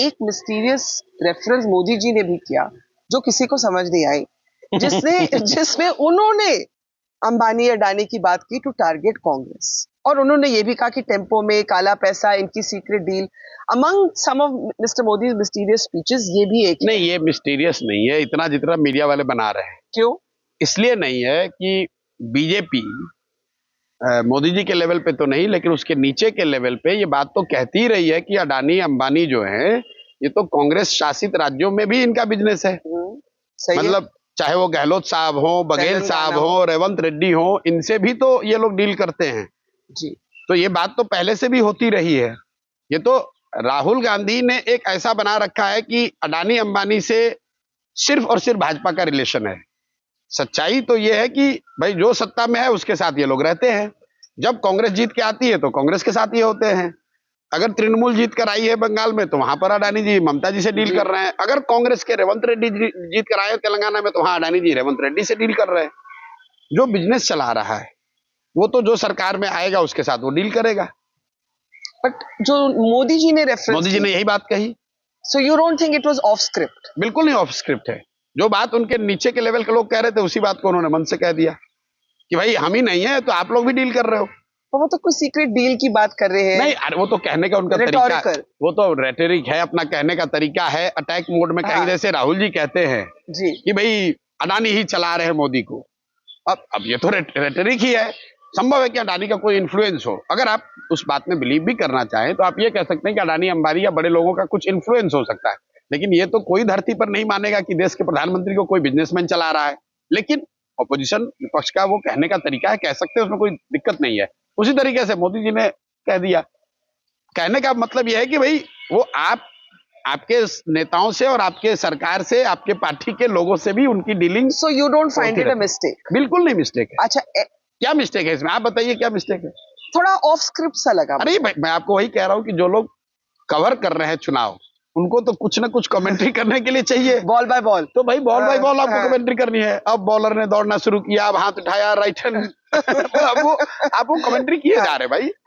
एक mysterious reference Modi ji ने भी किया जो किसी को समझ नहीं आई, जिसमें उन्होंने अंबानी अडानी की बात की टू टारगेट कांग्रेस, और उन्होंने ये भी कहा कि टेम्पो में काला पैसा, इनकी secret deal. Among some of mister Modi mysterious speeches ये भी एक नहीं, ये मिस्टीरियस नहीं है इतना जितना मीडिया वाले बना रहे हैं। क्यों? इसलिए नहीं है कि बीजेपी मोदी जी के लेवल पे तो नहीं, लेकिन उसके नीचे के लेवल पे ये बात तो कहती ही रही है कि अडानी अंबानी जो है ये तो कांग्रेस शासित राज्यों में भी इनका बिजनेस है। सही मतलब चाहे वो गहलोत साहब हो, बघेल साहब हो, रेवंत रेड्डी हो, इनसे भी तो ये लोग डील करते हैं जी। तो ये बात तो पहले से भी होती रही है। ये तो राहुल गांधी ने एक ऐसा बना रखा है कि अडानी अंबानी से सिर्फ और सिर्फ भाजपा का रिलेशन है। सच्चाई तो ये है कि भाई जो सत्ता में है उसके साथ ये लोग रहते हैं। जब कांग्रेस जीत के आती है तो कांग्रेस के साथ ये होते हैं। अगर तृणमूल जीत कर आई है बंगाल में तो वहां पर अडानी जी ममता जी से डील कर रहे हैं। अगर कांग्रेस के रेवंत रेड्डी जीत कर आए तेलंगाना में तो वहां अडानी जी रेवंत रेड्डी से डील कर रहे हैं। जो बिजनेस चला रहा है वो तो जो सरकार में आएगा उसके साथ वो डील करेगा। बट जो मोदी जी ने यही बात कही। So you don't think it was of script? बिल्कुल नहीं ऑफ स्क्रिप्ट है। जो बात उनके नीचे के लेवल के लोग कह रहे थे उसी बात को उन्होंने मन से कह दिया कि भाई हम ही नहीं है तो आप लोग भी डील कर रहे हो। तो वो तो कोई सीक्रेट डील की बात कर रहे हैं। नहीं, अरे वो तो कहने का उनका तरीका, वो तो रेटरिक है, अपना कहने का तरीका है। अटैक मोड में कहेंगे जैसे राहुल जी कहते हैं जी कि भाई अडानी ही चला रहे हैं मोदी को। अब ये तो रेटरिक ही है। संभव है कि अडानी का कोई इन्फ्लुएंस हो। अगर आप उस बात में बिलीव भी करना चाहें तो आप ये कह सकते हैं कि अडानी अंबानी या बड़े लोगों का कुछ इन्फ्लुएंस हो सकता है, लेकिन ये तो कोई धरती पर नहीं मानेगा कि देश के प्रधानमंत्री को कोई बिजनेसमैन चला रहा है। लेकिन ऑपोजिशन विपक्ष का वो कहने का तरीका है, कह सकते हैं, उसमें कोई दिक्कत नहीं है। उसी तरीके से मोदी जी ने कह दिया। कहने का मतलब यह है कि भाई वो आपके नेताओं से और आपके सरकार से, आपके पार्टी के लोगों से भी उनकी dealing. So you don't find it a mistake? बिल्कुल नहीं मिस्टेक है। अच्छा, क्या मिस्टेक है इसमें? आप बताइए क्या मिस्टेक है? थोड़ा ऑफ स्क्रिप्ट सा लगा। अरे मैं आपको वही कह रहा हूँ कि जो लोग कवर कर रहे हैं चुनाव, उनको तो कुछ ना कुछ कमेंट्री करने के लिए चाहिए। Ball by ball. तो भाई बॉल बाय बॉल आपको कमेंट्री करनी है। अब बॉलर ने दौड़ना शुरू किया, अब हाथ उठाया, राइट हैंड अब वो कमेंट्री किए जा रहे भाई।